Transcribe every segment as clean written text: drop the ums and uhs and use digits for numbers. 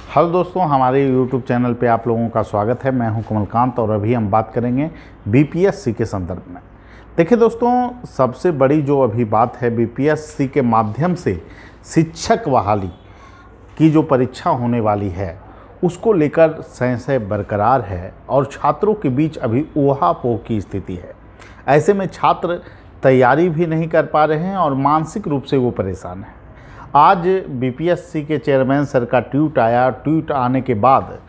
Hello दोस्तों, हमारे YouTube channel पे आप लोगों का स्वागत है। मैं हूं कमलकांत और अभी हम बात करेंगे बीपीएससी के संदर्भ में। देखिए दोस्तों, सबसे बड़ी जो अभी बात है, बीपीएससी के माध्यम से शिक्षक बहाली की जो परीक्षा होने वाली है उसको लेकर संशय बरकरार है और छात्रों के बीच अभी ऊहापोह की स्थिति है। ऐसे में छात्र तैयारी भी नहीं कर पा रहे हैं और मानसिक रूप से वो परेशान हैं। आज बीपीएससी के चेयरमैन सर का ट्वीट आया। ट्वीट आने के बाद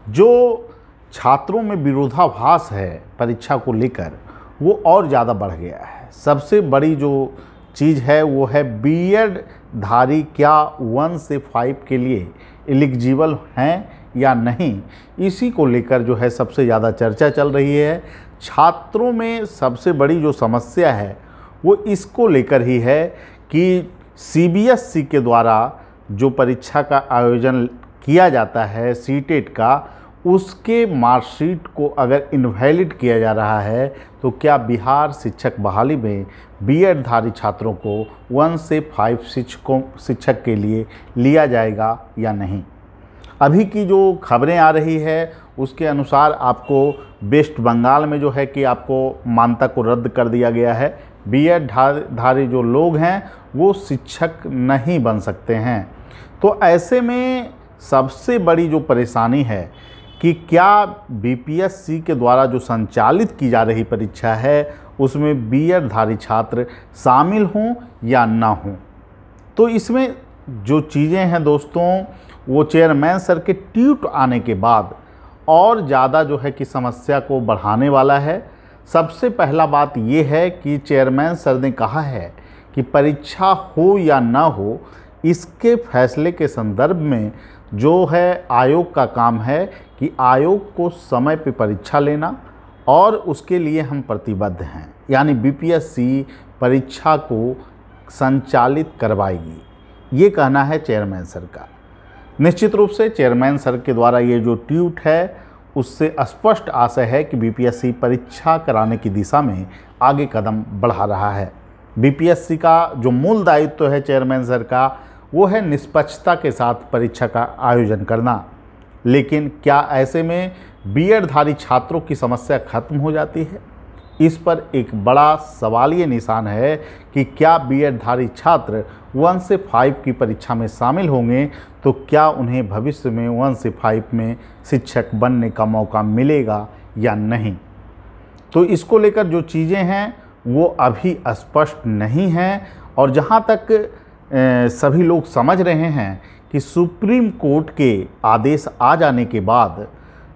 जो छात्रों में विरोधाभास है परीक्षा को लेकर वो और ज़्यादा बढ़ गया है। सबसे बड़ी जो चीज़ है वो है बीएड धारी क्या 1 से 5 के लिए एलिजिबल हैं या नहीं, इसी को लेकर जो है सबसे ज़्यादा चर्चा चल रही है। छात्रों में सबसे बड़ी जो समस्या है वो इसको लेकर ही है कि सीबीएसई के द्वारा जो परीक्षा का आयोजन किया जाता है सीटेट का, उसके मार्कशीट को अगर इनवैलिड किया जा रहा है तो क्या बिहार शिक्षक बहाली में बीएड धारी छात्रों को 1 से 5 शिक्षक के लिए लिया जाएगा या नहीं। अभी की जो खबरें आ रही है उसके अनुसार आपको वेस्ट बंगाल में जो है कि आपको मान्यता को रद्द कर दिया गया है। बीएड धारी जो लोग हैं वो शिक्षक नहीं बन सकते हैं। तो ऐसे में सबसे बड़ी जो परेशानी है कि क्या बीपीएससी के द्वारा जो संचालित की जा रही परीक्षा है उसमें बीएड धारी छात्र शामिल हों या ना हों। तो इसमें जो चीज़ें हैं दोस्तों, वो चेयरमैन सर के ट्वीट आने के बाद और ज़्यादा जो है कि समस्या को बढ़ाने वाला है। सबसे पहला बात ये है कि चेयरमैन सर ने कहा है कि परीक्षा हो या ना हो, इसके फैसले के संदर्भ में जो है आयोग का काम है कि आयोग को समय पे परीक्षा लेना और उसके लिए हम प्रतिबद्ध हैं। यानी बीपीएससी परीक्षा को संचालित करवाएगी, ये कहना है चेयरमैन सर का। निश्चित रूप से चेयरमैन सर के द्वारा ये जो ट्वीट है उससे स्पष्ट आशय है कि बीपीएससी परीक्षा कराने की दिशा में आगे कदम बढ़ा रहा है। बीपीएससी का जो मूल दायित्व है चेयरमैन सर का वो है निष्पक्षता के साथ परीक्षा का आयोजन करना। लेकिन क्या ऐसे में बीएड धारी छात्रों की समस्या खत्म हो जाती है? इस पर एक बड़ा सवालिया निशान है कि क्या बीएड धारी छात्र 1 से 5 की परीक्षा में शामिल होंगे तो क्या उन्हें भविष्य में 1 से 5 में शिक्षक बनने का मौका मिलेगा या नहीं। तो इसको लेकर जो चीज़ें हैं वो अभी स्पष्ट नहीं हैं। और जहाँ तक सभी लोग समझ रहे हैं कि सुप्रीम कोर्ट के आदेश आ जाने के बाद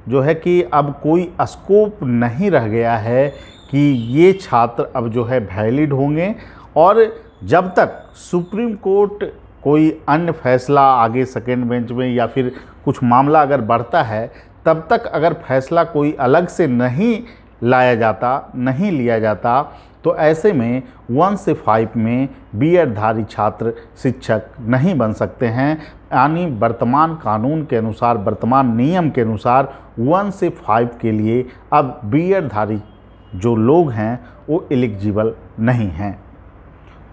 जो है कि अब कोई स्कोप नहीं रह गया है कि ये छात्र अब जो है वैलिड होंगे। और जब तक सुप्रीम कोर्ट कोई अन्य फैसला आगे सेकेंड बेंच में या फिर कुछ मामला अगर बढ़ता है, तब तक अगर फैसला कोई अलग से नहीं लिया जाता तो ऐसे में 1 से 5 में बीएड धारी छात्र शिक्षक नहीं बन सकते हैं। यानी वर्तमान कानून के अनुसार, वर्तमान नियम के अनुसार 1 से 5 के लिए अब बीएड धारी जो लोग हैं वो एलिजिबल नहीं हैं।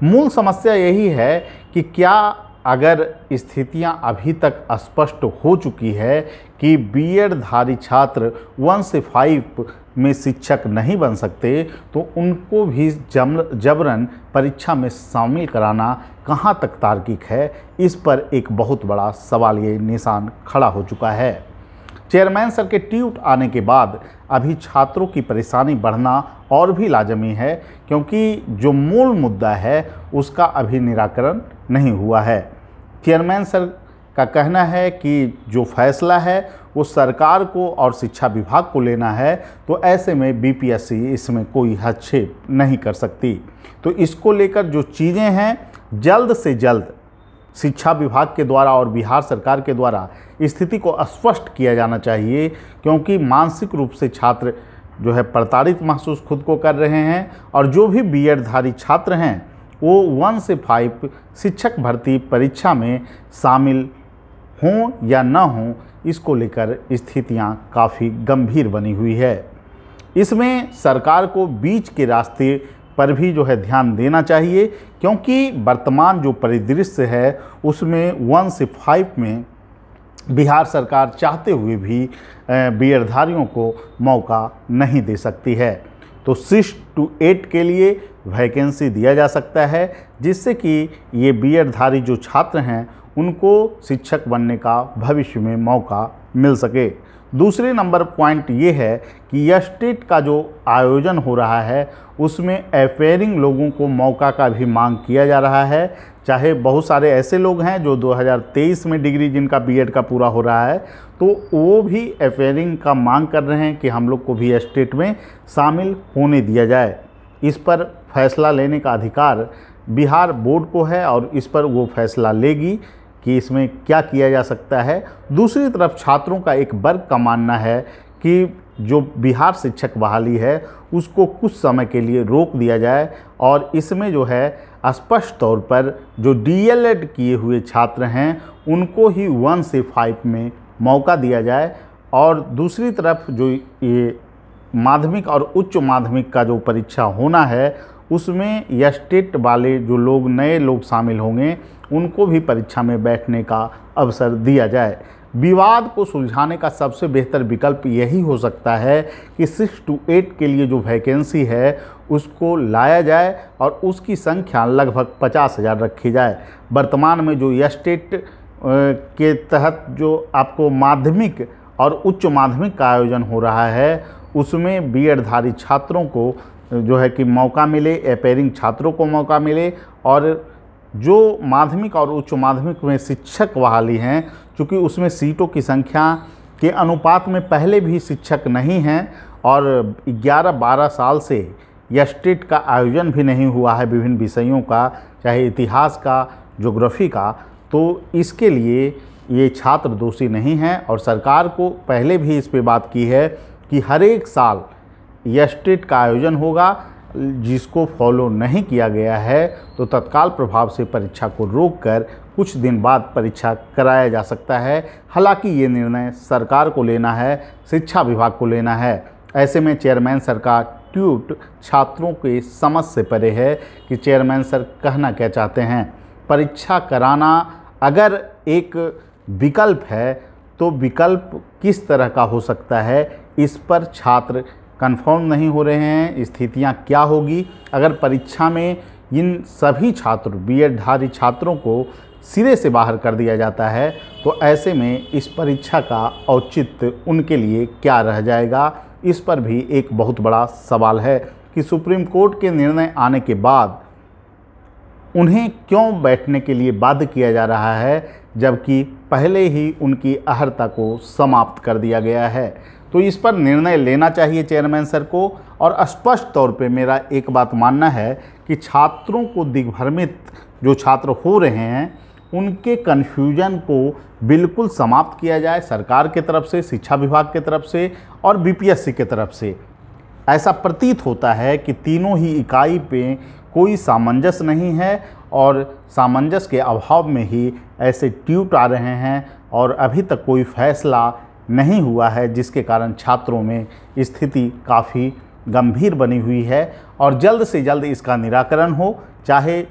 मूल समस्या यही है कि क्या अगर स्थितियां अभी तक स्पष्ट हो चुकी है कि बीएड धारी छात्र 1 से 5 में शिक्षक नहीं बन सकते तो उनको भी जबरन परीक्षा में शामिल कराना कहां तक तार्किक है, इस पर एक बहुत बड़ा सवालिया निशान खड़ा हो चुका है। चेयरमैन सर के ट्वीट आने के बाद अभी छात्रों की परेशानी बढ़ना और भी लाजमी है, क्योंकि जो मूल मुद्दा है उसका अभी निराकरण नहीं हुआ है। चेयरमैन सर का कहना है कि जो फैसला है वो सरकार को और शिक्षा विभाग को लेना है, तो ऐसे में बीपीएससी इसमें कोई हस्तक्षेप नहीं कर सकती। तो इसको लेकर जो चीज़ें हैं जल्द से जल्द शिक्षा विभाग के द्वारा और बिहार सरकार के द्वारा स्थिति को स्पष्ट किया जाना चाहिए, क्योंकि मानसिक रूप से छात्र जो है प्रताड़ित महसूस खुद को कर रहे हैं। और जो भी बीएड धारी छात्र हैं वो 1 से 5 शिक्षक भर्ती परीक्षा में शामिल हों या ना हों, इसको लेकर स्थितियां काफ़ी गंभीर बनी हुई है। इसमें सरकार को बीच के रास्ते पर भी जो है ध्यान देना चाहिए, क्योंकि वर्तमान जो परिदृश्य है उसमें 1 से 5 में बिहार सरकार चाहते हुए भी बीएडधारियों को मौका नहीं दे सकती है। तो 6 to 8 के लिए वैकेंसी दिया जा सकता है, जिससे कि ये बीएडधारी जो छात्र हैं उनको शिक्षक बनने का भविष्य में मौका मिल सके। दूसरे नंबर पॉइंट ये है कि यह स्टेट का जो आयोजन हो रहा है उसमें अपेयरिंग लोगों को मौका का भी मांग किया जा रहा है। चाहे बहुत सारे ऐसे लोग हैं जो 2023 में डिग्री जिनका बीएड का पूरा हो रहा है, तो वो भी अपेयरिंग का मांग कर रहे हैं कि हम लोग को भी स्टेट में शामिल होने दिया जाए। इस पर फैसला लेने का अधिकार बिहार बोर्ड को है और इस पर वो फैसला लेगी कि इसमें क्या किया जा सकता है। दूसरी तरफ छात्रों का एक वर्ग का मानना है कि जो बिहार शिक्षक बहाली है उसको कुछ समय के लिए रोक दिया जाए और इसमें जो है स्पष्ट तौर पर जो डीएलएड किए हुए छात्र हैं उनको ही 1 से 5 में मौका दिया जाए। और दूसरी तरफ जो ये माध्यमिक और उच्च माध्यमिक का जो परीक्षा होना है उसमें यह स्टेट वाले जो लोग नए लोग शामिल होंगे उनको भी परीक्षा में बैठने का अवसर दिया जाए। विवाद को सुलझाने का सबसे बेहतर विकल्प यही हो सकता है कि 6 to 8 के लिए जो वैकेंसी है उसको लाया जाए और उसकी संख्या लगभग 50,000 रखी जाए। वर्तमान में जो यह स्टेट के तहत जो आपको माध्यमिक और उच्च माध्यमिक का आयोजन हो रहा है उसमें बीएडधारी छात्रों को जो है कि मौका मिले, अपेयरिंग छात्रों को मौका मिले। और जो माध्यमिक और उच्च माध्यमिक में शिक्षक बहाली हैं, चूँकि उसमें सीटों की संख्या के अनुपात में पहले भी शिक्षक नहीं हैं और 11-12 साल से यह स्टेट का आयोजन भी नहीं हुआ है विभिन्न विषयों का, चाहे इतिहास का, ज्योग्राफी का, तो इसके लिए ये छात्र दोषी नहीं हैं। और सरकार को पहले भी इस पे बात की है कि हर एक साल यह स्टेट का आयोजन होगा। जिसको फॉलो नहीं किया गया है तो तत्काल प्रभाव से परीक्षा को रोककर कुछ दिन बाद परीक्षा कराया जा सकता है। हालांकि ये निर्णय सरकार को लेना है, शिक्षा विभाग को लेना है। ऐसे में चेयरमैन सर का ट्वीट छात्रों के समझ से परे है कि चेयरमैन सर कहना क्या चाहते हैं। परीक्षा कराना अगर एक विकल्प है तो विकल्प किस तरह का हो सकता है, इस पर छात्र कंफर्म नहीं हो रहे हैं। स्थितियां क्या होगी अगर परीक्षा में इन सभी छात्र बीएडधारी छात्रों को सिरे से बाहर कर दिया जाता है, तो ऐसे में इस परीक्षा का औचित्य उनके लिए क्या रह जाएगा, इस पर भी एक बहुत बड़ा सवाल है कि सुप्रीम कोर्ट के निर्णय आने के बाद उन्हें क्यों बैठने के लिए बाध्य किया जा रहा है, जबकि पहले ही उनकी अहर्ता को समाप्त कर दिया गया है। तो इस पर निर्णय लेना चाहिए चेयरमैन सर को। और स्पष्ट तौर पे मेरा एक बात मानना है कि छात्रों को दिग्भ्रमित जो छात्र हो रहे हैं उनके कन्फ्यूजन को बिल्कुल समाप्त किया जाए, सरकार के तरफ से, शिक्षा विभाग के तरफ से और बीपीएससी के तरफ से। ऐसा प्रतीत होता है कि तीनों ही इकाई पे कोई सामंजस्य नहीं है और सामंजस्य के अभाव में ही ऐसे ट्वीट आ रहे हैं और अभी तक कोई फैसला नहीं हुआ है, जिसके कारण छात्रों में स्थिति काफ़ी गंभीर बनी हुई है। और जल्द से जल्द इसका निराकरण हो, चाहे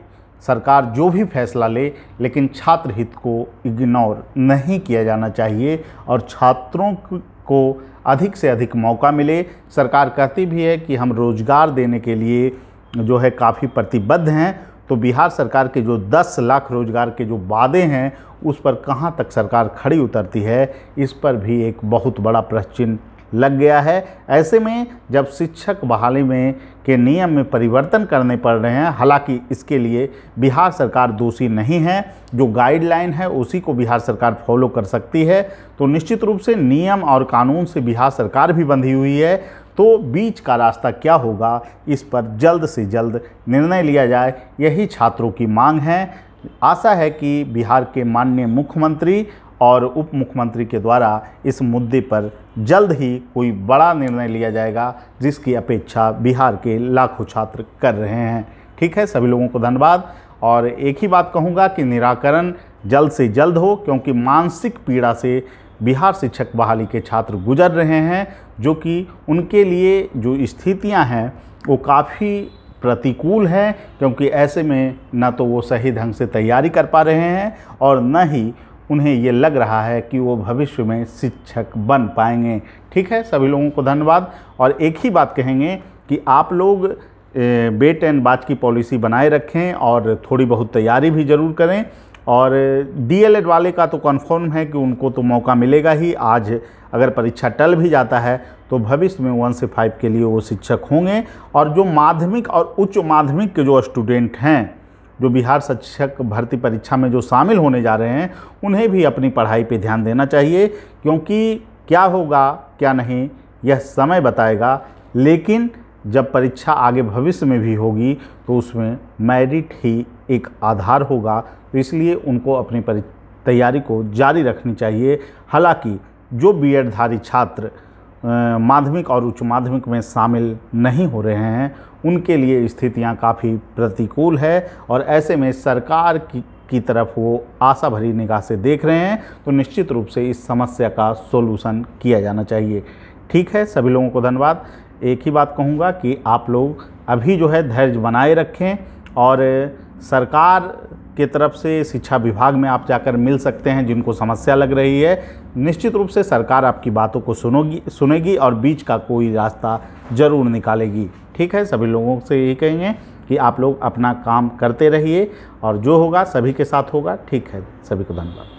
सरकार जो भी फैसला ले, लेकिन छात्र हित को इग्नोर नहीं किया जाना चाहिए और छात्रों को अधिक से अधिक मौका मिले। सरकार कहती भी है कि हम रोज़गार देने के लिए जो है काफ़ी प्रतिबद्ध हैं, तो बिहार सरकार के जो 10 लाख रोज़गार के जो वादे हैं उस पर कहां तक सरकार खड़ी उतरती है, इस पर भी एक बहुत बड़ा प्रश्न चिन्ह लग गया है। ऐसे में जब शिक्षक बहाली में के नियम में परिवर्तन करने पड़ रहे हैं, हालांकि इसके लिए बिहार सरकार दोषी नहीं है, जो गाइडलाइन है उसी को बिहार सरकार फॉलो कर सकती है। तो निश्चित रूप से नियम और कानून से बिहार सरकार भी बंधी हुई है, तो बीच का रास्ता क्या होगा, इस पर जल्द से जल्द निर्णय लिया जाए, यही छात्रों की मांग है। आशा है कि बिहार के माननीय मुख्यमंत्री और उप मुख्यमंत्री के द्वारा इस मुद्दे पर जल्द ही कोई बड़ा निर्णय लिया जाएगा, जिसकी अपेक्षा बिहार के लाखों छात्र कर रहे हैं। ठीक है, सभी लोगों को धन्यवाद। और एक ही बात कहूँगा कि निराकरण जल्द से जल्द हो, क्योंकि मानसिक पीड़ा से बिहार शिक्षक बहाली के छात्र गुजर रहे हैं, जो कि उनके लिए जो स्थितियां हैं वो काफ़ी प्रतिकूल है, क्योंकि ऐसे में न तो वो सही ढंग से तैयारी कर पा रहे हैं और न ही उन्हें ये लग रहा है कि वो भविष्य में शिक्षक बन पाएंगे। ठीक है, सभी लोगों को धन्यवाद। और एक ही बात कहेंगे कि आप लोग वेट एंड वॉच की पॉलिसी बनाए रखें और थोड़ी बहुत तैयारी भी ज़रूर करें। और डीएलएड वाले का तो कन्फर्म है कि उनको तो मौका मिलेगा ही। आज अगर परीक्षा टल भी जाता है तो भविष्य में 1 से 5 के लिए वो शिक्षक होंगे। और जो माध्यमिक और उच्च माध्यमिक के जो स्टूडेंट हैं, जो बिहार शिक्षक भर्ती परीक्षा में जो शामिल होने जा रहे हैं, उन्हें भी अपनी पढ़ाई पे ध्यान देना चाहिए, क्योंकि क्या होगा क्या नहीं यह समय बताएगा। लेकिन जब परीक्षा आगे भविष्य में भी होगी तो उसमें मेरिट ही एक आधार होगा। तो इसलिए उनको अपनी तैयारी को जारी रखनी चाहिए। हालांकि जो बीएड धारी छात्र माध्यमिक और उच्च माध्यमिक में शामिल नहीं हो रहे हैं, उनके लिए स्थितियां काफ़ी प्रतिकूल है और ऐसे में सरकार की तरफ वो आशा भरी निगाह से देख रहे हैं। तो निश्चित रूप से इस समस्या का सोल्यूशन किया जाना चाहिए। ठीक है, सभी लोगों को धन्यवाद। एक ही बात कहूँगा कि आप लोग अभी जो है धैर्य बनाए रखें और सरकार के तरफ से शिक्षा विभाग में आप जाकर मिल सकते हैं। जिनको समस्या लग रही है, निश्चित रूप से सरकार आपकी बातों को सुनेगी और बीच का कोई रास्ता ज़रूर निकालेगी। ठीक है, सभी लोगों से यही कहेंगे कि आप लोग अपना काम करते रहिए और जो होगा सभी के साथ होगा। ठीक है, सभी को धन्यवाद।